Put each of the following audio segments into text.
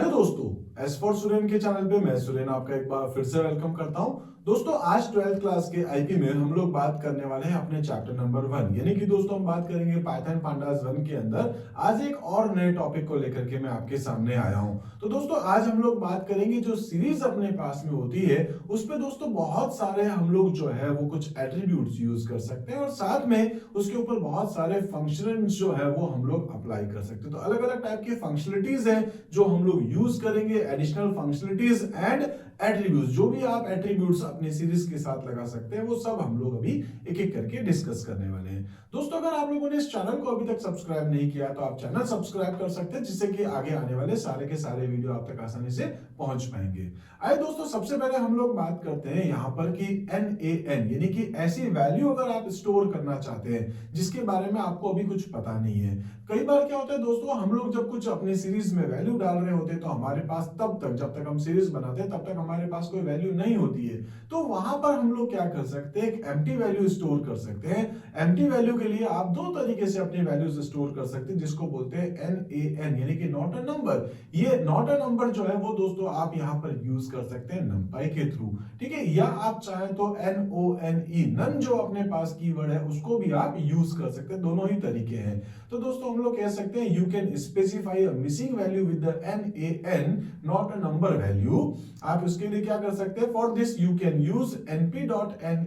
Hello दोस्तों, S for Suren के channel पे मैं सुरेन आपका एक बार फिर से वेलकम करता हूं। दोस्तों आज 12th क्लास के आईपी में हम लोग बात करने वाले हैं अपने चैप्टर नंबर 1 यानी कि दोस्तों हम बात करेंगे पाइथन पांडास 1 के अंदर। आज एक और नए टॉपिक को लेकर के मैं आपके सामने आया हूं। तो दोस्तों आज हम लोग बात करेंगे जो सीरीज अपने पास में होती है उस पे दोस्तों बहुत सारे हम लोग जो है वो कुछ एट्रीब्यूट्स यूज कर सकते हैं और साथ में उसके ऊपर बहुत सारे फंक्शंस जो है वो हम लोग अप्लाई कर सकते हैं। तो अलग अलग टाइप के फंक्शनलिटीज हैं जो हम लोग यूज करेंगे, एडिशनल फंक्शनलिटीज एंड एट्रीब्यूट्स। जो भी आप एट्रीब्यूट्स अपने सीरीज के साथ लगा सकते हैं वो सब हम लोग अभी एक एक करके डिस्कस करने वाले हैं। दोस्तों अगर आप लोगों ने इस चैनल को अभी तक सब्सक्राइब नहीं किया तो आप चैनल सब्सक्राइब कर सकते हैं जिससे कि आगे आने वाले सारे के सारे वीडियो आप तक आसानी से पहुंच पाएंगे। आइए दोस्तों सबसे पहले हम लोग बात करते हैं यहाँ पर कि NaN यानी कि ऐसी वैल्यू अगर आप स्टोर करना चाहते हैं जिसके बारे में आपको अभी कुछ पता नहीं है। कई बार क्या होता है दोस्तों, हम लोग जब कुछ अपनी सीरीज में वैल्यू डाल रहे होते हैं तो हमारे पास तब तक जब तक हम सीरीज बनाते हैं तब तक हमारे पास कोई वैल्यू नहीं होती है। तो वहां पर हम लोग क्या कर सकते हैं, एक एम्प्टी वैल्यू स्टोर कर सकते हैं। एम्प्टी वैल्यू के लिए आप दो तरीके से अपनी वैल्यूज स्टोर कर सकते हैं जिसको बोलते हैं NaN यानी कि नॉट अ नंबर। ये नॉट अ नंबर जो है वो दोस्तों आप यहाँ पर यूज कर सकते हैं numpy के थ्रू, ठीक है। या आप चाहें तो NONE नन जो अपने पास कीवर्ड है उसको भी आप यूज कर सकते हैं। दोनों ही तरीके हैं। तो दोस्तों हम लोग कह सकते हैं you can specify a missing value with the NaN not a number value. आप उसके लिए क्या कर सकते हैं, for this you can use np.nan।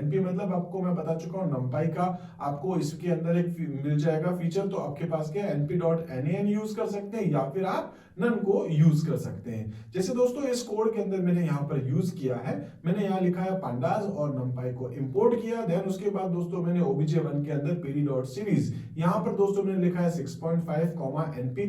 np मतलब आपको मैं बता चुका हूं numpy का, आपको इसके अंदर एक मिल जाएगा फीचर। तो आपके पास क्या np.nan यूज कर सकते हैं या फिर आप नन को यूज कर सकते हैं। जैसे दोस्तों इस कोड के अंदर मैंने यहाँ पर यूज किया है, मैंने यहाँ लिखा है pandas और numpy को इंपोर्ट किया। देन उसके बाद दोस्तों मैंने obj1 के अंदर pd.series यहाँ पर दोस्तों मैंने लिखा है 6.5 np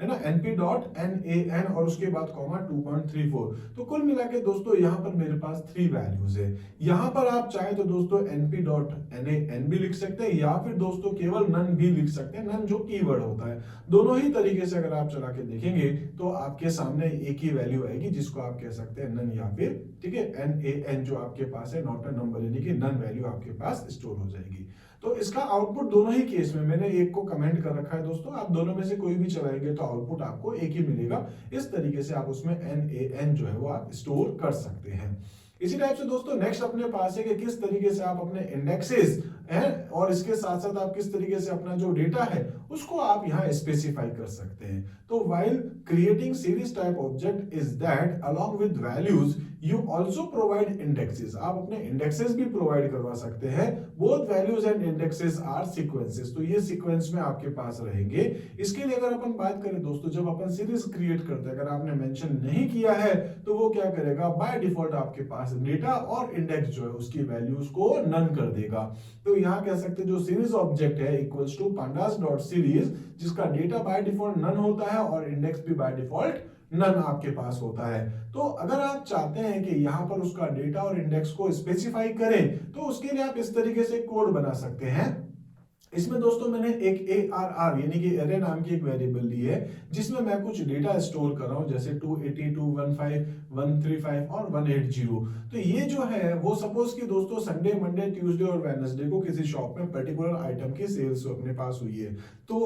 है ना np.nan और उसके बाद 2.34। तो कुल मिला के दोस्तों यहाँ पर मेरे पास 3 वैल्यूज है। यहाँ पर आप चाहे तो दोस्तों np.nan भी लिख सकते हैं या फिर दोस्तों केवल नन भी लिख सकते हैं, नन जो कीवर्ड होता है। दोनों ही तरीके से अगर आप चला के देखेंगे तो आपके सामने एक ही वैल्यू आएगी जिसको आप कह सकते हैं नन या फिर, ठीक है, NaN जो आपके पास है नॉट अ नंबर यानी कि नन वैल्यू आपके पास स्टोर हो जाएगी। तो इसका आउटपुट दोनों ही केस में मैंने एक को कमेंट कर रखा है दोस्तों, आप दोनों में से कोई भी चलाएंगे तो आउटपुट आपको एक ही मिलेगा। इस तरीके से आप उसमें NaN जो है वो आप स्टोर कर सकते हैं। इसी टाइप से दोस्तों नेक्स्ट अपने पास है कि किस तरीके से आप अपने इंडेक्सेस हैं और इसके साथ साथ आप किस तरीके से अपना जो डेटा है उसको आप यहाँ स्पेसिफाई कर सकते हैं। तो while creating series type object is that along with values you also provide indexes। आप अपने indexes भी प्रोवाइड करवा सकते हैं। both values and indexes are sequences। तो ये सीक्वेंस में आपके पास रहेंगे। इसके लिए अगर अपन बात करें दोस्तों, जब अपन सीरीज क्रिएट करते हैं अगर आपने मेंशन नहीं किया है तो वो क्या करेगा, बाय डिफॉल्ट आपके पास डेटा और इंडेक्स जो है उसकी वैल्यूज को नन कर देगा। तो यहाँ कह सकते हैं जो सीरीज ऑब्जेक्ट है इक्वल्स टू pandas.series जिसका डेटा बाय डिफॉल्ट नन होता है और इंडेक्स भी बाय डिफॉल्ट नन आपके पास होता है। तो अगर आप चाहते हैं कि यहाँ पर उसका डेटा और इंडेक्स को स्पेसिफाई करें तो उसके लिए आप इस तरीके से कोड बना सकते हैं। इसमें दोस्तों मैंने एक ARR यानी कि एरे नाम की एक वेरिएबल ली है जिसमें मैं कुछ डेटा स्टोर कर रहा हूं जैसे 280, 215, 135 और 180। तो ये जो है वो सपोज कि दोस्तों संडे, मंडे, ट्यूसडे और वेडनेसडे को किसी शॉप में पर्टिकुलर आइटम की सेल्स अपने पास हुई है। तो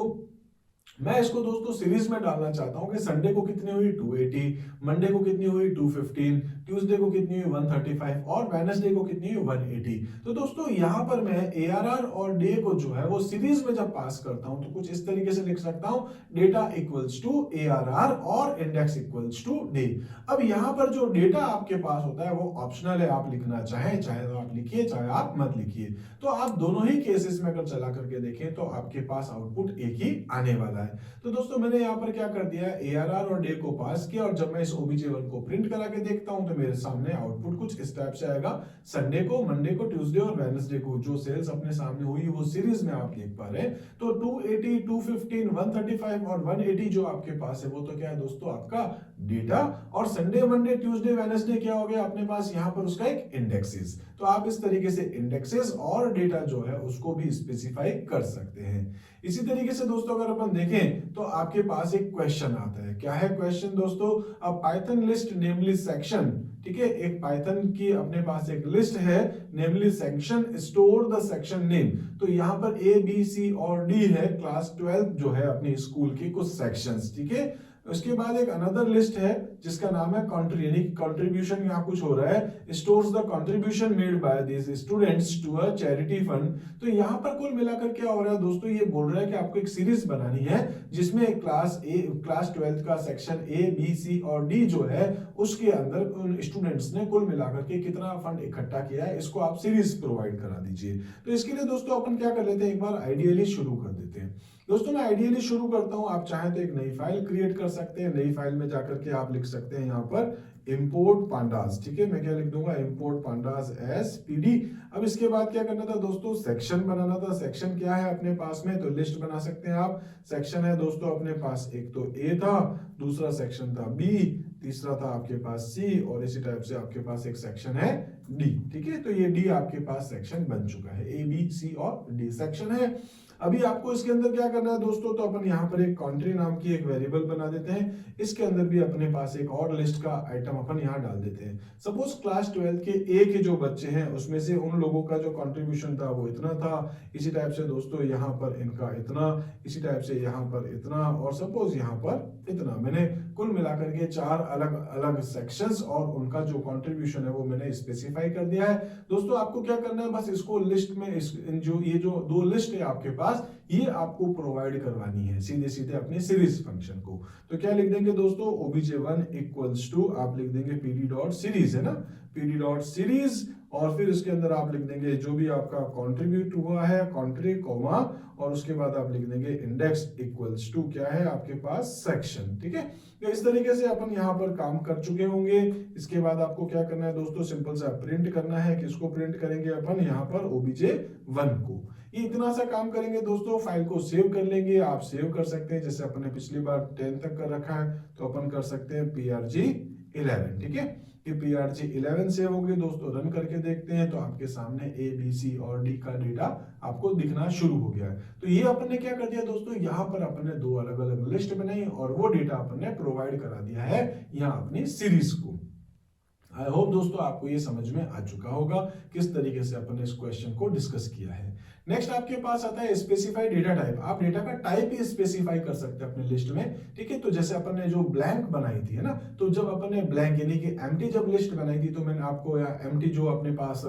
मैं इसको दोस्तों सीरीज में डालना चाहता हूं कि संडे को कितनी हुई 280, मंडे को कितनी हुई 215, ट्यूसडे को कितनी हुई 135 और वेडनेसडे को कितनी हुई 180। तो दोस्तों यहां पर मैं ARR और डे को जो है वो सीरीज में जब पास करता हूं तो कुछ इस तरीके से लिख सकता हूं, डेटा इक्वल्स टू ARR और इंडेक्स इक्वल्स टू डे। अब यहां पर जो डेटा आपके पास होता है वो ऑप्शनल है, आप लिखना चाहें चाहे तो आप लिखिए चाहे आप मत लिखिए। तो आप दोनों ही केसेस में अगर चला करके देखें तो आपके पास आउटपुट एक ही आने वाला है। तो दोस्तों मैंने यहाँ पर क्या कर दिया है, ARR और डे को पास किया और जब मैं इस obj1 को प्रिंट करा के देखता हूं तो मेरे सामने आउटपुट कुछ इस टाइप से आएगा। संडे को, मंडे को, ट्यूसडे और वेडनेसडे को जो सेल्स अपने सामने हुई वो सीरीज में आप देख पा रहे हैं। तो 280, 215, 135 और 180 जो आपके पास है वो तो क्या है दोस्तों आपका डेटा, और संडे, मंडे, ट्यूसडे, वेडनेसडे क्या हो गया अपने पास यहाँ पर उसका एक इंडेक्सेस। तो आप इस तरीके से इंडेक्सेस और डेटा जो है उसको भी स्पेसिफाई कर सकते हैं। इसी तरीके से दोस्तों अगर अपन देखें तो आपके पास एक क्वेश्चन आता है। क्या है क्वेश्चन दोस्तों, अ पाइथन लिस्ट नेमली सेक्शन, ठीक है, एक पाइथन की अपने पास एक लिस्ट है namely section store the section name. तो यहाँ पर A, B, C और D है क्लास 12 जो है अपनी स्कूल के कुछ सेक्शंस, ठीक है। उसके बाद एक अनदर लिस्ट है जिसका नाम है कंट्रीब्यूशन, यहाँ कुछ हो रहा है, stores the contribution made by this students to a charity fund. तो यहाँ पर कुल मिलाकर क्या हो रहा है दोस्तों, ये बोल रहा है कि आपको एक सीरीज बनानी है जिसमें क्लास 12 का सेक्शन ए बी सी और डी जो है उसके अंदर उन स्टूडेंट्स ने कुल मिलाकर के कितना फंड इकट्ठा किया है, इसको आप सीरीज प्रोवाइड करा दीजिए। तो इसके लिए दोस्तों अपन क्या कर लेते हैं, एक बार आइडियली शुरू कर देते हैं। दोस्तों मैं आइडियली शुरू करता हूं, आप चाहें तो एक नई फाइल क्रिएट कर सकते हैं। नई फाइल में जाकर के आप लिख सकते हैं यहाँ पर import pandas, ठीक है। मैं क्या लिख दूंगा, import pandas as pd। अब इसके बाद क्या करना था दोस्तों, सेक्शन बनाना था। सेक्शन क्या है अपने पास में, तो लिस्ट बना सकते हैं आप। सेक्शन है दोस्तों अपने पास, एक तो ए था, दूसरा सेक्शन था बी, तीसरा था आपके पास सी, और इसी टाइप से आपके पास एक सेक्शन है डी, ठीक है। तो ये डी आपके पास सेक्शन बन चुका है, ए बी सी और डी सेक्शन है। अभी आपको इसके अंदर क्या करना है दोस्तों, तो अपन यहाँ पर एक कंट्री नाम की एक वेरिएबल बना देते हैं। इसके अंदर भी अपने पास एक और लिस्ट का आइटम अपन यहाँ डाल देते हैं। सपोज क्लास 12 के ए के जो बच्चे हैं उसमें से उन लोगों का जो कंट्रीब्यूशन था वो इतना था, इसी टाइप से दोस्तों यहाँ पर इनका इतना, इसी टाइप से यहाँ पर इतना, और सपोज यहाँ पर इतना। मैंने कुल मिलाकर के 4 अलग अलग सेक्शंस और उनका जो कंट्रीब्यूशन है वो मैंने स्पेसिफाई कर दिया है। दोस्तों आपको क्या करना है, बस इसको लिस्ट में ये जो 2 लिस्ट है आपके पास, ये आपको प्रोवाइड करवानी है सीधे सीधे अपने सीरीज फंक्शन को। तो क्या लिख देंगे दोस्तों, obj1 इक्वल्स टू, आप लिख देंगे pd डॉट सीरीज, है ना, pd डॉट सीरीज, और फिर इसके अंदर आप लिख देंगे जो भी आपका कंट्रीब्यूट हुआ है कंट्री कॉमा, और उसके बाद आप लिख देंगे इंडेक्स इक्वल्स टू क्या है आपके पास, सेक्शन, ठीक है। तो इस तरीके से अपन यहाँ पर काम कर चुके होंगे। इसके बाद आपको क्या करना है दोस्तों, सिंपल सा प्रिंट करना है। किसको प्रिंट करेंगे अपन, यहाँ पर obj1 को। ये इतना सा काम करेंगे दोस्तों, फाइल को सेव कर लेंगे। आप सेव कर सकते हैं, जैसे अपन ने पिछली बार 10 तक कर रखा है तो अपन कर सकते हैं prg11, ठीक है। कि prg11 सेव हो गए दोस्तों, रन करके देखते हैं तो आपके सामने ए बी सी और डी का डेटा आपको दिखना शुरू हो गया है। तो ये अपन ने क्या कर दिया दोस्तों, यहाँ पर अपन ने 2 अलग अलग लिस्ट बनाई और वो डेटा अपन ने प्रोवाइड करा दिया है यहाँ अपनी सीरीज को। आई होप दोस्तों आपको ये समझ में आ चुका होगा किस तरीके से अपन ने इस क्वेश्चन को डिस्कस किया है। नेक्स्ट आपके पास आता है स्पेसिफाई डेटा टाइप। आप डेटा का टाइप ही स्पेसिफाई कर सकते हैं अपने लिस्ट में, ठीक है। तो जैसे अपन ने जो ब्लैंक बनाई थी, है ना, तो जब अपन ने ब्लैंक यानी कि एम्प्टी जब लिस्ट बनाई थी तो मैंने आपको, या एम्प्टी जो अपने पास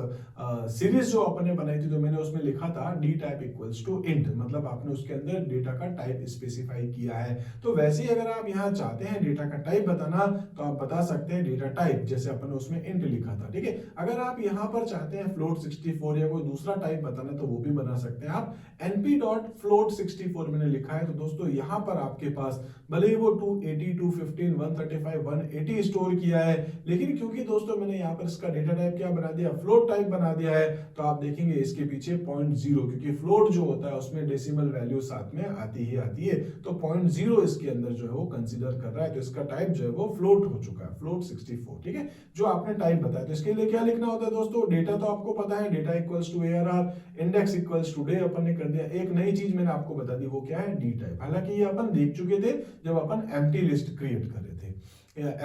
सीरीज जो अपन ने बनाई थी तो मैंने उसमें लिखा था D type equals to int, मतलब आपने उसके अंदर डेटा का टाइप स्पेसिफाई किया है। तो वैसे ही अगर आप यहाँ चाहते हैं डेटा का टाइप बताना तो आप बता सकते हैं डेटा टाइप, जैसे अपन उसमें इंट लिखा था, ठीक है। अगर आप यहाँ पर चाहते हैं फ्लोट 64 या कोई दूसरा टाइप बताना तो वो भी बना सकते हैं आप। np.float64 मैंने लिखा है, तो दोस्तों यहाँ पर आपके पास भले ही वो 280, 215, 135, 180 स्टोर किया है, लेकिन क्योंकि दोस्तों मैंने यहाँ पर इसका डेटा टाइप क्या बना दिया, फ्लोट टाइप बना दिया है, तो आप देखेंगे इसके पीछे 0.0, क्योंकि फ्लोट जो होता है उसमें डेसिमल वैल्यू साथ में आती है, तो 0.0 इसके अंदर जो है वो कंसीडर कर रहा है, तो इसका टाइप जो है वो फ्लोट हो चुका है, फ्लोट 64, ठीक है, जो आपने टाइप बताया। तो इसके लिए क्या लिखना होता है दोस्तों, डेटा तो आपको पता है, data equals to ARR, index equals to डे अपन ने कर दिया। एक नई चीज मैंने आपको बता दी, वो क्या है, डी टाइप। हालांकि ये अपन देख चुके थे जब अपन एम्प्टी लिस्ट क्रिएट कर रहे थे,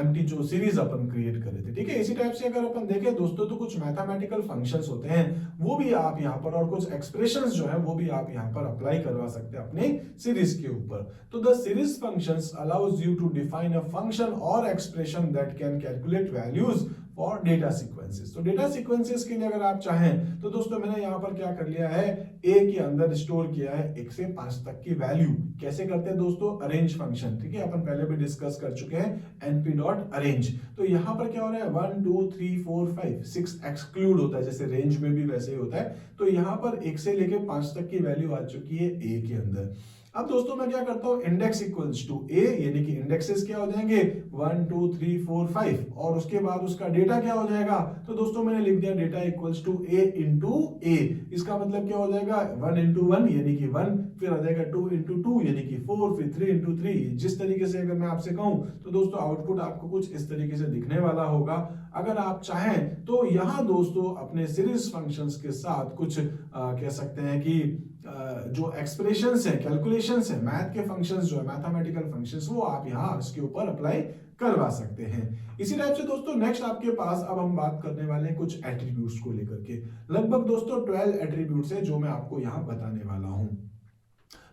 एम्प्टी जो सीरीज अपन क्रिएट कर रहे थे, ठीक है। इसी टाइप से अगर अपन देखें दोस्तों तो कुछ मैथमेटिकल फंक्शंस होते हैं वो भी आप यहाँ पर, और कुछ एक्सप्रेशंस जो है वो भी आप यहाँ पर अप्लाई करवा सकते हैं अपने सीरीज के ऊपर। तो the series functions allows you to define a function or expression that can calculate values for data sequences. तो डेटा सीक्वेंसेस के लिए अगर आप चाहें तो दोस्तों मैंने यहाँ पर क्या कर लिया है, ए के अंदर स्टोर किया है 1 से 5 तक की वैल्यू। कैसे करते हैं दोस्तों, अरेंज फंक्शन, ठीक है, अपन पहले भी डिस्कस कर चुके हैं np.arrange। तो यहाँ पर क्या हो रहा है, 1 2 3 4 5 6 एक्सक्लूड होता है, जैसे रेंज में भी वैसे ही होता है। तो यहाँ पर 1 से लेके 5 तक की वैल्यू आ चुकी है ए के अंदर। अब दोस्तों मैं क्या करता हूं, इंडेक्स इक्वल्स टू ए, यानी कि इंडेक्सेस क्या हो जाएंगे 1 2 3 4 5, और उसके बाद उसका डेटा क्या हो जाएगा, तो दोस्तों मैंने लिख दिया data equals to A into A. इसका मतलब क्या हो जाएगा, 1 इंटू 1 यानी कि 1, फिर आ जाएगा 2 इंटू 2 यानी कि 4, फिर 3 इंटू 3। जिस तरीके से अगर मैं आपसे कहूं तो दोस्तों आउटपुट आपको कुछ इस तरीके से दिखने वाला होगा। अगर आप चाहें तो यहाँ दोस्तों अपने सीरीज फंक्शंस के साथ कुछ कह सकते हैं कि जो एक्सप्रेशंस है, कैलकुलेशंस है, मैथ के फंक्शंस जो है, मैथमेटिकल फंक्शंस, वो आप यहाँ इसके ऊपर अप्लाई करवा सकते हैं। इसी टाइप से दोस्तों नेक्स्ट आपके पास अब हम बात करने वाले हैं कुछ एट्रीब्यूट्स को लेकर के। लगभग दोस्तों 12 एट्रीब्यूट्स है जो मैं आपको यहाँ बताने वाला हूँ।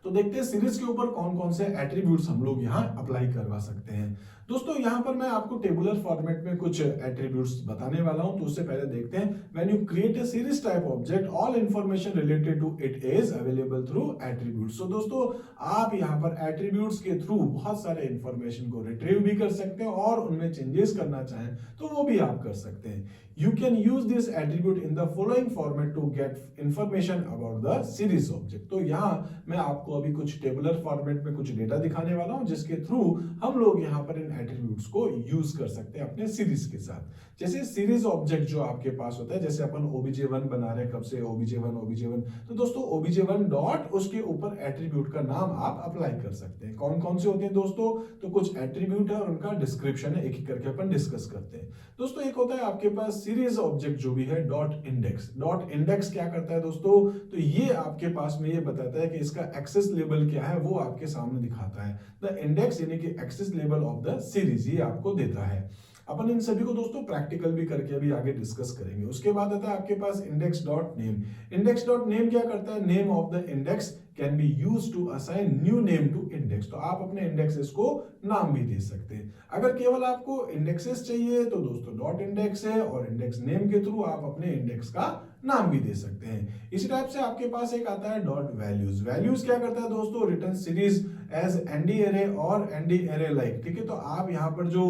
तो देखते हैं सीरीज के ऊपर कौन कौन से एट्रीब्यूट्स हम लोग यहाँ अप्लाई करवा सकते हैं। दोस्तों यहाँ पर मैं आपको टेबुलर फॉर्मेट में कुछ एट्रीब्यूट्स बताने वाला हूं, तो उससे पहले देखते हैं when you create a series type object all information related to it is available through attributes. तो दोस्तों आप यहाँ पर एट्रीब्यूट्स के थ्रू बहुत सारे इंफॉर्मेशन को रिट्रीव भी कर सकते हैं और उनमें चेंजेस करना चाहें तो वो भी आप कर सकते हैं। You can use this attribute in the following format to get information about the series object। तो यहाँ मैं आपको अभी कुछ टेबुलर फॉर्मेट में कुछ डेटा दिखाने वाला हूँ जिसके थ्रू हम लोग यहाँ पर इन एट्रीब्यूट्स को यूज कर सकते हैं अपने सीरीज के साथ। जैसे सीरीज ऑब्जेक्ट जो आपके पास होता है, जैसे अपन obj1 बना रहे हैं, कब से obj1 तो दोस्तों obj1 डॉट उसके ऊपर एट्रीब्यूट का नाम आप अप्लाई कर सकते हैं। कौन कौन से होते हैं दोस्तों, तो कुछ एट्रीब्यूट है और उनका डिस्क्रिप्शन है, एक एक करके अपन डिस्कस करते हैं। दोस्तों एक होता है आपके पास सीरीज ऑब्जेक्ट जो भी है डॉट इंडेक्स। डॉट इंडेक्स क्या करता है दोस्तों, तो ये आपके पास में ये बताता है कि इसका एक्सेस लेवल क्या है, वो आपके सामने दिखाता है। द इंडेक्स यानी कि access level of the series ये आपको देता है। अपन इन सभी को दोस्तों प्रैक्टिकल भी करके अभी आगे डिस्कस करेंगे। उसके बाद आता है आपके पास index dot name. Index dot name क्या करता है, name of the index can be used to assign new name to index. तो आप अपने इंडेक्सेस को नाम भी दे सकते हैं। अगर केवल आपको इंडेक्सेस चाहिए तो दोस्तों डॉट इंडेक्स है और इंडेक्स नेम के थ्रू आप अपने इंडेक्स का नाम भी दे सकते हैं। इसी टाइप से आपके पास एक आता है डॉट वैल्यूज। वैल्यूज क्या करता है दोस्तों, return series as ND array और एनडी एरे लाइक। ठीक है, तो आप यहाँ पर जो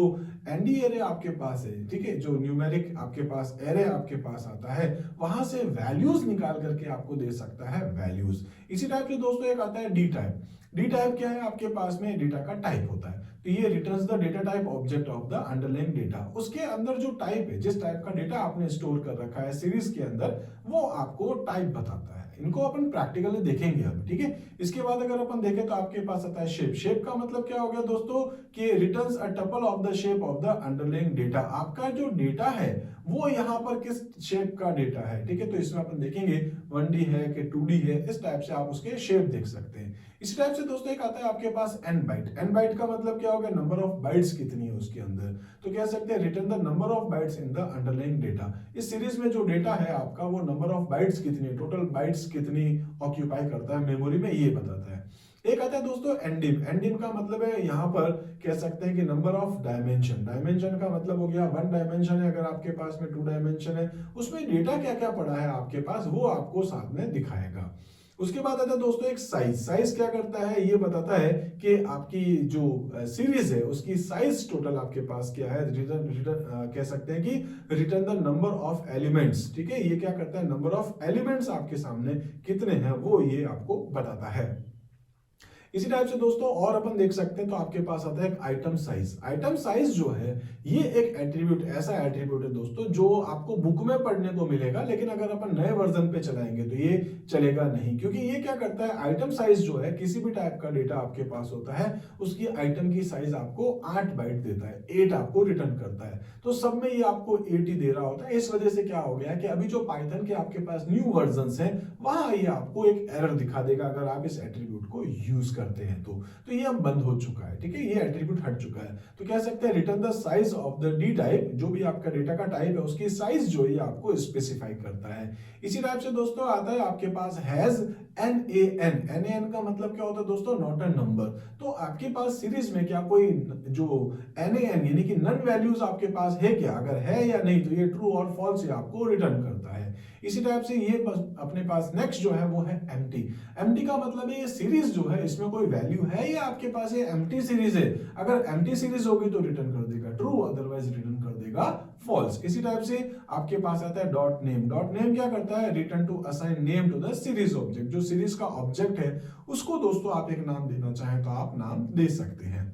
एनडी एरे आपके पास है, ठीक है, जो न्यूमेरिक आपके पास एरे आपके पास आता है वहां से वैल्यूज निकाल करके आपको दे सकता है वैल्यूज। इसी टाइप से दोस्तों एक आता है डी टाइप। डी टाइप क्या है, आपके पास में डेटा का टाइप होता है, तो ये returns the data type object of the underlying data. उसके अंदर जो टाइप है, जिस टाइप का डेटा आपने स्टोर कर रखा है सीरीज के अंदर, वो आपको टाइप बताता है। इनको अपन प्रैक्टिकली देखेंगे अब, ठीक है। इसके बाद अगर अपन देखें तो आपके पास आता है शेप। शेप का मतलब क्या हो गया दोस्तों, कि returns a tuple of the shape of the underlying data. आपका जो डेटा है वो यहाँ पर किस शेप का डेटा है, ठीक है। तो इसमें अपन देखेंगे 1D है कि 2D है, इस टाइप से आप उसके शेप देख सकते हैं। इस टाइप से दोस्तों एक आता है आपके पास n बाइट। n बाइट का मतलब क्या हो गया, नंबर ऑफ बाइट्स कितनी है उसके अंदर। तो कह सकते हैं return the number of bytes in the underlying data. इस सीरीज में जो डेटा है आपका, वो नंबर ऑफ बाइट्स कितनी, टोटल बाइट्स कितनी ऑक्यूपाई करता है मेमोरी में, ये बताता है। एक आता है दोस्तों एनडिम। एनडिम का मतलब है यहाँ पर कह सकते हैं कि नंबर ऑफ डायमेंशन। डायमेंशन का मतलब हो गया 1 डायमेंशन है, अगर आपके पास में 2 डायमेंशन है, उसमें डेटा क्या क्या पड़ा है आपके पास वो आपको साथ में दिखाएगा। उसके बाद आता है दोस्तों एक साइज। साइज क्या करता है, ये बताता है कि आपकी जो सीरीज है उसकी साइज टोटल आपके पास क्या है। रिटर्न कह सकते हैं कि return the number of elements, ठीक है। ये क्या करता है, नंबर ऑफ एलिमेंट्स आपके सामने कितने हैं वो ये आपको बताता है। इसी टाइप से दोस्तों और अपन देख सकते हैं तो आपके पास आता है एक आइटम साइज। आइटम साइज जो है ये एक एट्रीब्यूट, ऐसा एट्रीब्यूट है दोस्तों जो आपको बुक में पढ़ने को मिलेगा, लेकिन अगर अपन नए वर्जन पे चलाएंगे तो ये चलेगा नहीं, क्योंकि ये क्या करता है, आइटम साइज जो है किसी भी टाइप का डेटा आपके पास होता है उसकी आइटम की साइज आपको 8 बाइट देता है, 8 आपको रिटर्न करता है। तो सब में ये आपको 8 ही दे रहा होता है। इस वजह से क्या हो गया कि अभी जो पाइथन के आपके पास न्यू वर्जन्स हैं वहां ये आपको एक एरर दिखा देगा अगर आप इस एट्रीब्यूट को यूज करते हैं तो ये अब बंद हो चुका है, ठीक है, ये एट्रीब्यूट हट चुका है। तो कह सकते हैं return the size of the D type, जो भी आपका डेटा का टाइप है उसकी साइज जो है आपको स्पेसिफाई करता है। इसी टाइप से दोस्तों आता है आपके पास हैज NaN। NaN का मतलब क्या होता है दोस्तों, नॉट अ नंबर। तो आपके पास सीरीज में क्या कोई जो NaN यानी कि नन वैल्यूज आपके पास है क्या, अगर है या नहीं तो ये ट्रू और फॉल्स आपको रिटर्न करता है। इसी टाइप से ये अपने पास नेक्स्ट जो है वो है एम्प्टी। एम्प्टी का मतलब है ये सीरीज जो है इसमें कोई वैल्यू है या आपके पास ये एम्प्टी सीरीज है। अगर एम्प्टी सीरीज होगी तो रिटर्न कर देगा ट्रू, अदरवाइज रिटर्न कर देगा फॉल्स। इसी टाइप से आपके पास आता है डॉट नेम। डॉट नेम क्या करता है, return to assign name to the series object. जो सीरीज का ऑब्जेक्ट है उसको दोस्तों आप एक नाम देना चाहें तो आप नाम दे सकते हैं।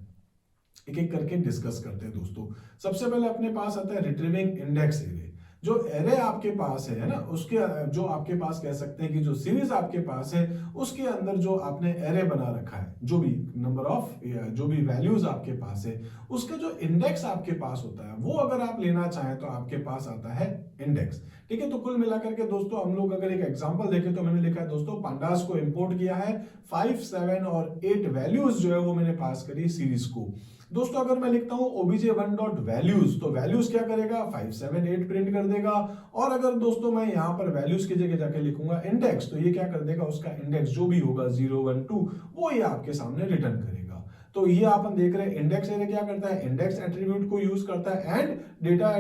एक एक करके डिस्कस करते हैं दोस्तों। सबसे पहले अपने पास आता है रिट्रीविंग इंडेक्स एरे। जो एरे आपके पास है ना, उसके जो आपके पास कह सकते हैं कि जो सीरीज आपके पास है उसके अंदर जो आपने एरे बना रखा है, जो भी नंबर ऑफ जो भी वैल्यूज आपके पास है उसका जो इंडेक्स आपके पास होता है वो अगर आप लेना चाहें तो आपके पास आता है इंडेक्स, ठीक है। तो कुल मिलाकर के दोस्तों हम लोग अगर एक एग्जांपल देखें तो मैंने लिखा है दोस्तों पांडास को इंपोर्ट किया है, 5, 7 और 8 वैल्यूज जो है वो मैंने पास करी सीरीज को। दोस्तों अगर मैं लिखता हूं obj1 डॉट वैल्यूज, तो वैल्यूज क्या करेगा 578 प्रिंट कर देगा। और अगर दोस्तों मैं यहां पर वैल्यूज की जगह जाके लिखूंगा इंडेक्स, तो ये क्या कर देगा, उसका इंडेक्स जो भी होगा 0 1 2 वो ये आपके सामने रिटर्न करेगा। तो ये अपन देख रहे हैं इंडेक्स एरे क्या करता है, इंडेक्स एट्रीब्यूट को यूज करता है, एंड डेटा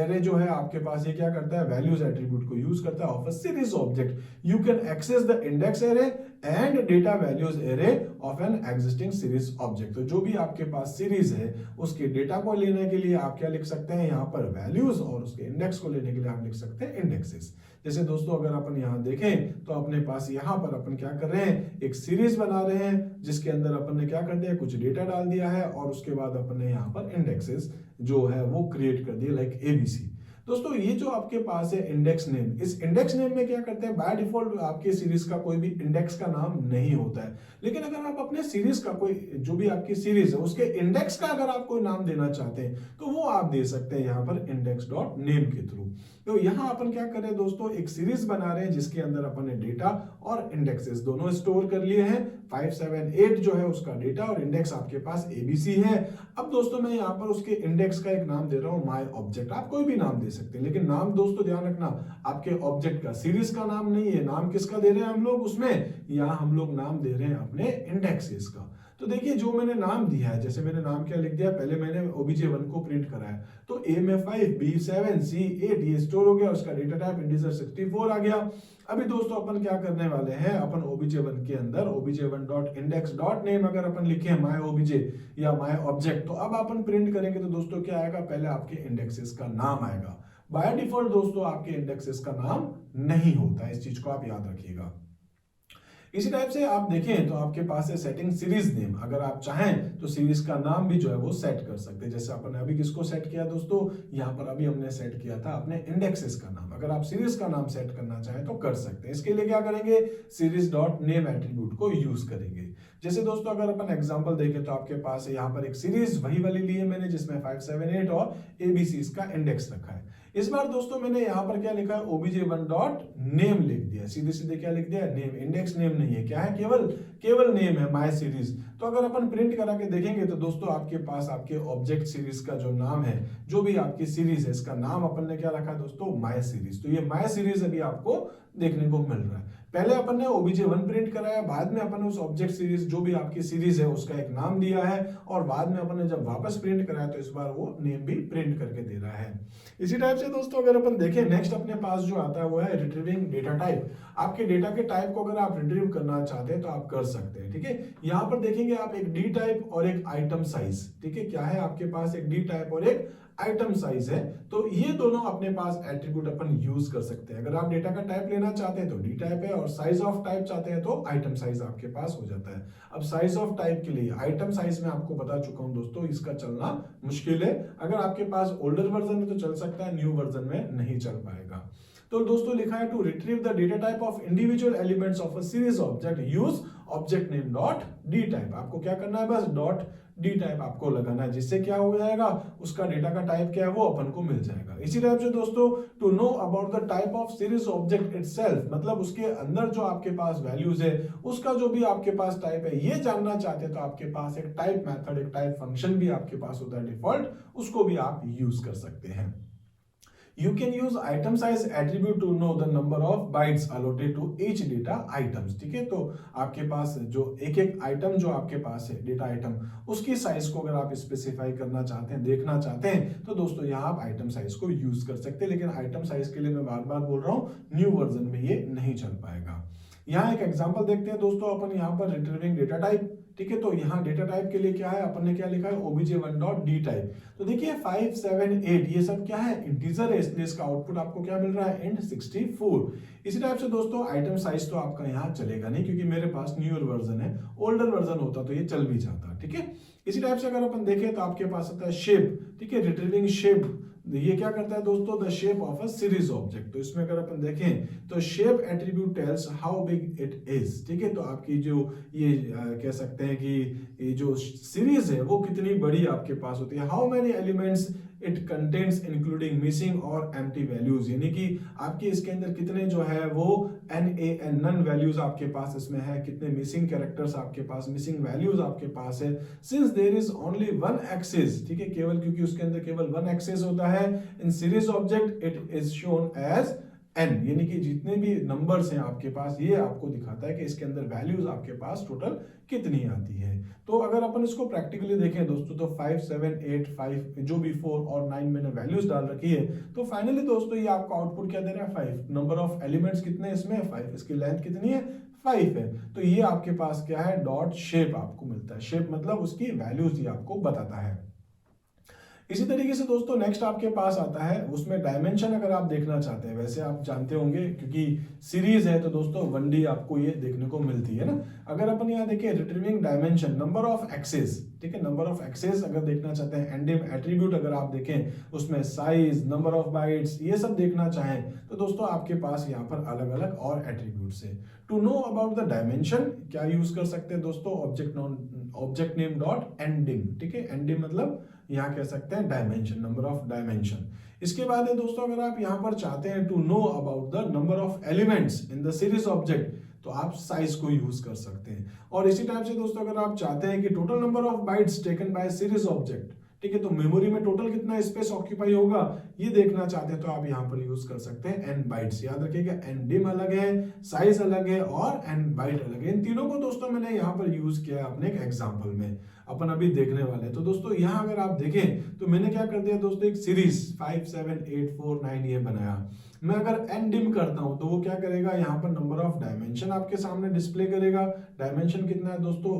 एरे जो है आपके पास ये क्या करता है, वैल्यूज एट्रीब्यूट को यूज करता है of a series object. You can access the index array and data values array of an existing series object. तो जो भी आपके पास सीरीज है उसके डेटा को लेने के लिए आप क्या लिख सकते हैं यहाँ पर वैल्यूज, और उसके इंडेक्स को लेने के लिए आप लिख सकते हैं इंडेक्सेस। जैसे दोस्तों अगर अपन यहाँ देखें तो अपने पास यहाँ पर अपन क्या कर रहे हैं, एक सीरीज बना रहे हैं जिसके अंदर अपन ने क्या कर दिया, कुछ डेटा डाल दिया है, और उसके बाद अपन ने यहाँ पर इंडेक्सेस जो है वो क्रिएट कर दिए लाइक एबीसी। दोस्तों ये जो आपके पास है इंडेक्स नेम, इस इंडेक्स नेम में क्या करते हैं, बाय डिफॉल्ट आपके सीरीज का कोई भी इंडेक्स का नाम नहीं होता है। लेकिन अगर आप अपने सीरीज का कोई जो भी आपकी सीरीज है उसके इंडेक्स का अगर आप कोई नाम देना चाहते हैं तो वो आप दे सकते हैं यहाँ पर इंडेक्स डॉट नेम के थ्रू। तो यहाँ अपन क्या कर रहे हैं दोस्तों, एक सीरीज बना रहे हैं जिसके अंदर अपन ने डेटा और इंडेक्सेस दोनों स्टोर कर लिए हैं। 578 जो है उसका डेटा और इंडेक्स आपके पास एबीसी है। अब दोस्तों मैं यहाँ पर उसके इंडेक्स का एक नाम दे रहा हूँ माय ऑब्जेक्ट, आप कोई भी नाम दे सकते हैं, लेकिन नाम दोस्तों ध्यान रखना आपके ऑब्जेक्ट का, सीरीज का नाम नहीं है। नाम किसका दे रहे हैं हम लोग उसमें, यहाँ हम लोग नाम दे रहे हैं अपने इंडेक्सेस का। तो देखिए जो मैंने नाम दिया है, जैसे मैंने नाम क्या लिख दिया, पहले मैंने obj1 को प्रिंट कराया, तो a में 5, b 7, c 8 ये स्टोर हो गया, उसका डेटा टाइप इंटीजर 64 आ गया। अभी दोस्तों अपन क्या करने वाले हैं, अपन obj1 के अंदर obj1 dot index dot name अगर अपन लिखे माय obj या माय ऑब्जेक्ट, तो अब अपन प्रिंट करेंगे तो दोस्तों क्या आएगा, पहले आपके इंडेक्सेस का नाम आएगा। बाय डिफॉल्ट दोस्तों आपके इंडेक्सेस का नाम नहीं होता है, इस चीज को आप याद रखिएगा। इसी टाइप से आप देखें तो आपके पास है सेटिंग सीरीज नेम, अगर आप चाहें तो सीरीज का नाम भी जो है वो सेट कर सकते हैं। जैसे अपन ने अभी किसको सेट किया दोस्तों, यहाँ पर अभी हमने सेट किया था अपने इंडेक्सेस का नाम। अगर आप सीरीज का नाम सेट करना चाहें तो कर सकते हैं। इसके लिए क्या करेंगे, सीरीज डॉट नेम एट्रीब्यूट को यूज करेंगे। जैसे दोस्तों अगर अपन एग्जांपल देखें तो आपके पास यहाँ पर एक सीरीज वही वाली ली है मैंने, जिसमें 578 और एबीसी का इंडेक्स रखा है। इस बार दोस्तों मैंने यहाँ पर क्या लिखा है, obj1 डॉट नेम लिख दिया, सीधे सीधे क्या लिख दिया, नेम। इंडेक्स नेम नहीं है, क्या है, केवल नेम है, माय सीरीज। तो अगर अपन प्रिंट करा के देखेंगे तो दोस्तों आपके पास आपके ऑब्जेक्ट सीरीज का जो नाम है, जो भी आपकी सीरीज है, इसका नाम अपन ने क्या रखा है दोस्तों, माय सीरीज। तो ये माय सीरीज अभी आपको देखने को मिल रहा है। पहले अपन ने obj1 प्रिंट कराया, बाद में अपन ने उस ऑब्जेक्ट सीरीज जो भी आपकी सीरीज है उसका एक नाम दिया है, और बाद में अपन ने जब वापस प्रिंट कराया तो इस बार वो नेम भी प्रिंट करके दे रहा है। इसी टाइप से दोस्तों अगर अपन देखें, नेक्स्ट अपने पास जो आता है वो है रिट्रीविंग डेटा टाइप। आपके डेटा के टाइप को अगर आप रिट्रीव करना चाहते हैं तो आप कर सकते हैं, ठीक है। यहाँ पर देखेंगे आप एक डी टाइप और एक आइटम साइज, ठीक है। क्या है आपके पास, एक डी टाइप और एक आइटम साइज है। तो ये दोनों अपने पास एट्रीब्यूट अपन यूज कर सकते हैं। अगर आप डेटा का टाइप लेना चाहते हैं तो डी टाइप है, और साइज ऑफ टाइप चाहते हैं तो आइटम साइज आपके पास हो जाता है। अब साइज ऑफ टाइप के लिए आइटम साइज में आपको बता चुका हूं दोस्तों, इसका चलना मुश्किल है। अगर आपके पास ओल्डर वर्जन है तो चल सकता है, न्यू वर्जन में नहीं चल पाएगा। तो दोस्तों लिखा है to retrieve the data type of individual elements of a series object use object name dot D type. आपको क्या करना है, बस डॉट डी टाइप आपको लगाना है, जिससे क्या हो जाएगा, उसका डेटा का टाइप क्या है वो अपन को मिल जाएगा। इसी टाइप से दोस्तों to know about the type of series object itself, मतलब उसके अंदर जो आपके पास वैल्यूज है उसका जो भी आपके पास टाइप है ये जानना चाहते हैं तो आपके पास एक टाइप मेथड, एक टाइप फंक्शन भी आपके पास होता है डिफॉल्ट, उसको भी आप यूज कर सकते हैं। You can use item size attribute to know the number of bytes allotted to each data items, ठीक है। तो आपके पास जो एक एक आइटम जो आपके पास है डेटा आइटम, उसकी साइज को अगर आप स्पेसिफाई करना चाहते हैं, देखना चाहते हैं, तो दोस्तों यहाँ आप आइटम साइज को यूज कर सकते हैं। लेकिन आइटम साइज के लिए मैं बार बार बोल रहा हूँ, न्यू वर्जन में ये नहीं चल पाएगा। यहाँ एक एग्जांपल देखते हैं दोस्तों अपन, यहाँ पर रिट्रीविंग डेटा टाइप, ठीक है। तो यहाँ डेटा टाइप के लिए क्या है, अपन ने क्या लिखा है, obj1 डॉट डी टाइप। तो देखिए 5 7 8 ये सब क्या है, इंटीजर है, इसलिए इसका आउटपुट आपको क्या मिल रहा है, इंट 64। इसी टाइप से दोस्तों आइटम साइज तो आपका यहाँ चलेगा नहीं, क्योंकि मेरे पास न्यूअर वर्जन है, ओल्डर वर्जन होता तो ये चल भी जाता, ठीक है। इसी टाइप से अगर अपन देखें तो आपके पास आता है शेप, ठीक है, रिट्रीविंग शेप। ये क्या करता है दोस्तों, the shape of a series object. तो इसमें अगर अपन देखें तो shape attribute tales how big it is, ठीक है। तो आपकी जो ये कह सकते हैं कि ये जो सीरीज है वो कितनी बड़ी आपके पास होती है। How many elements it contains including missing और एम्प्टी वैल्यूज, यानी कि आपके इसके अंदर कितने जो है वो NaN नन वैल्यूज आपके पास इसमें है, कितने मिसिंग कैरेक्टर्स आपके पास, मिसिंग वैल्यूज आपके पास है। Since there is only one axis, ठीक है, केवल क्योंकि उसके अंदर केवल वन एक्सिस होता है in series object, it is shown as n, यानी कि जितने भी नंबर्स हैं आपके पास ये आपको दिखाता है कि इसके अंदर वैल्यूज आपके पास टोटल कितनी आती है। तो अगर अपन इसको प्रैक्टिकली देखें दोस्तों तो 5 7 8 5 जो भी 4 और 9 मैंने वैल्यूज डाल रखी है, तो फाइनली दोस्तों ये आपका आउटपुट क्या दे रहा है 5। नंबर ऑफ एलिमेंट्स कितने इसमें 5, इसकी लेंथ कितनी है 5 है। तो ये आपके पास क्या है डॉट शेप आपको मिलता है। शेप मतलब उसकी वैल्यूज ये आपको बताता है। इसी तरीके से दोस्तों नेक्स्ट आपके पास आता है उसमें डायमेंशन। अगर आप देखना चाहते हैं, वैसे आप जानते होंगे क्योंकि सीरीज है तो दोस्तों 1D आपको ये देखने को मिलती है ना। अगर अपन यहाँ देखें retrieving dimension, number of axes, ठीक है, नंबर ऑफ एक्सेस अगर देखना चाहते हैं, एंडिम एट्रीब्यूट अगर आप देखें उसमें साइज, नंबर ऑफ बाइट्स ये सब देखना चाहें तो दोस्तों आपके पास यहाँ पर अलग अलग और एट्रीब्यूट्स है। To know about the dimension क्या यूज कर सकते हैं दोस्तों, ऑब्जेक्ट नेम डॉट एंडिम, ठीक है, एंडिम मतलब यहाँ कह सकते हैं डायमेंशन, नंबर ऑफ डायमेंशन। इसके बाद है दोस्तों अगर आप यहाँ पर चाहते हैं to know about the number of elements in the series object तो आप साइज को यूज कर सकते हैं। और इसी टाइप से दोस्तों अगर आप चाहते हैं कि total number of bytes taken by series object, ठीक है, तो मेमोरी में टोटल कितना स्पेस ऑक्यूपाई होगा ये देखना चाहते हैं तो आप यहाँ पर यूज कर सकते हैं n बाइट्स। याद रखिएगा ndim अलग है, साइज अलग है और n बाइट अलग है। इन तीनों को दोस्तों मैंने यहाँ पर यूज किया है अपने एक एग्जांपल में, अपन अभी देखने वाले हैं। तो दोस्तों यहाँ अगर आप देखें तो मैंने क्या कर दिया दोस्तों, एक सीरीज 5 7 8 4 9 ये बनाया। मैं अगर ndim करता हूं तो वो क्या करेगा, यहाँ पर नंबर ऑफ डायमेंशन आपके सामने डिस्प्ले करेगा। डायमेंशन कितना है दोस्तों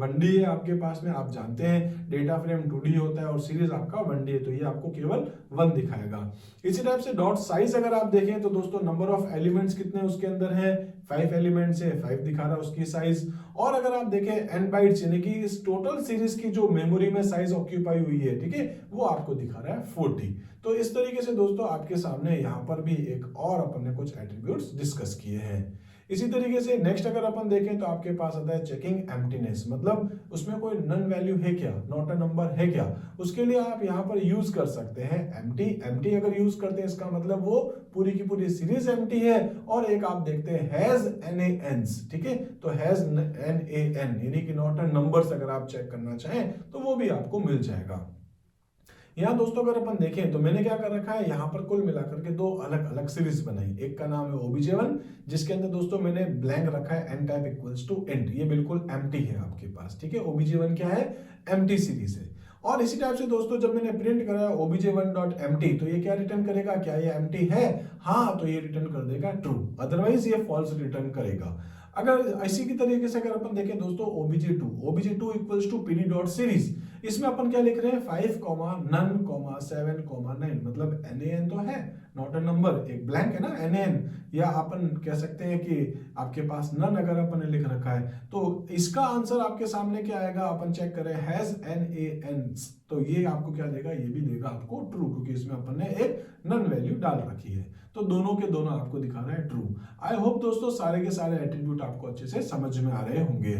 1D है आपके पास में, आप जानते हैं डेटा फ्रेम 2D होता है और सीरीज आपका 1D है तो ये आपको केवल 1 दिखाएगा। इसी टाइप से डॉट साइज अगर आप देखें तो दोस्तों नंबर ऑफ एलिमेंट्स कितने उसके अंदर है, 5 एलिमेंट्स है, 5 दिखा रहा है उसकी साइज। और अगर आप देखें n बाइट्स यानी कि इस टोटल सीरीज की जो मेमोरी में साइज ऑक्यूपाई हुई है, ठीक है, वो आपको दिखा रहा है 40। तो इस तरीके से दोस्तों आपके सामने यहाँ पर भी एक और अपन ने कुछ एट्रीब्यूट्स डिस्कस किए हैं। इसी तरीके से नेक्स्ट अगर अपन देखें तो आपके पास आता है चेकिंग एम्प्टीनेस, मतलब उसमें कोई नन वैल्यू है क्या, नॉट अ नंबर है क्या, उसके लिए आप यहाँ पर यूज कर सकते हैं एम्प्टी। एम्प्टी अगर यूज करते हैं इसका मतलब वो पूरी की पूरी सीरीज एम्प्टी है। और एक आप देखते हैं हैज NaNs, ठीक है, तो हैज NaN यानी कि नॉट अ नंबर्स अगर आप चेक करना चाहें तो वो भी आपको मिल जाएगा। यहाँ दोस्तों अगर अपन देखें तो मैंने क्या कर रखा है, यहाँ पर कुल मिलाकर के दो अलग अलग सीरीज बनाई। एक का नाम है OBJ1 जिसके अंदर दोस्तों मैंने ब्लैंक रखा है n type equals to int, ये बिल्कुल एम्प्टी है आपके पास, ठीक है। OBJ1 क्या है, एम्प्टी सीरीज है। और इसी टाइप से दोस्तों जब मैंने प्रिंट करा OBJ1.empty तो ये क्या रिटर्न करेगा, क्या ये एम्प्टी है, हाँ तो ये रिटर्न कर देगा ट्रू, अदरवाइज ये फॉल्स रिटर्न करेगा। अगर इसी की तरीके से अगर अपन देखें दोस्तों OBJ2 इक्वल्स टू pd.series, इसमें अपन क्या लिख रहे हैं 5, none, 7, 9, मतलब NaN तो है, नॉट अ नंबर, एक ब्लैंक है ना NaN, या अपन कह सकते हैं कि आपके पास नन अगर अपन ने लिख रखा है तो इसका आंसर आपके सामने क्या आएगा, अपन चेक करें हैज NaNs तो ये आपको क्या देगा, ये भी देगा आपको ट्रू, क्योंकि इसमें अपन ने एक नन वैल्यू डाल रखी है। तो दोनों के दोनों आपको दिखा रहा है ट्रू। आई होप दोस्तों सारे के सारे एट्रीब्यूट आपको अच्छे से समझ में आ रहे होंगे।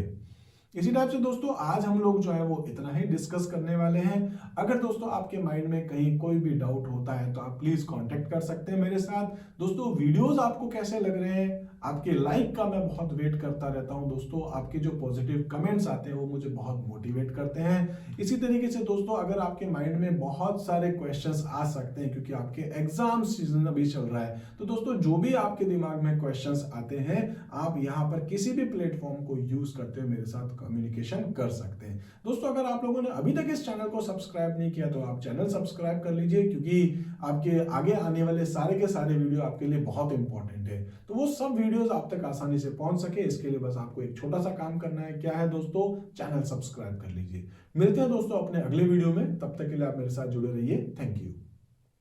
इसी टाइप से दोस्तों आज हम लोग जो है वो इतना ही डिस्कस करने वाले हैं। अगर दोस्तों आपके माइंड में कहीं कोई भी डाउट होता है तो आप प्लीज कांटेक्ट कर सकते हैं मेरे साथ। दोस्तों वीडियोस आपको कैसे लग रहे हैं, आपके लाइक का मैं बहुत वेट करता रहता हूं दोस्तों। आपके जो पॉजिटिव कमेंट्स आते हैं वो मुझे बहुत मोटिवेट करते हैं। इसी तरीके से दोस्तों अगर आपके माइंड में बहुत सारे क्वेश्चंस आ सकते हैं क्योंकि आपके एग्जाम सीजन अभी चल रहा है, तो दोस्तों जो भी आपके दिमाग में क्वेश्चंस आते हैं आप यहाँ पर किसी भी प्लेटफॉर्म को यूज करते हुए मेरे साथ कम्युनिकेशन कर सकते हैं। दोस्तों अगर आप लोगों ने अभी तक इस चैनल को सब्सक्राइब नहीं किया तो आप चैनल सब्सक्राइब कर लीजिए, क्योंकि आपके आगे आने वाले सारे के सारे वीडियो आपके लिए बहुत इंपॉर्टेंट है। तो वो सब वीडियोस आप तक आसानी से पहुंच सके इसके लिए बस आपको एक छोटा सा काम करना है। क्या है दोस्तों, चैनल सब्सक्राइब कर लीजिए। मिलते हैं दोस्तों अपने अगले वीडियो में, तब तक के लिए आप मेरे साथ जुड़े रहिए। Thank you.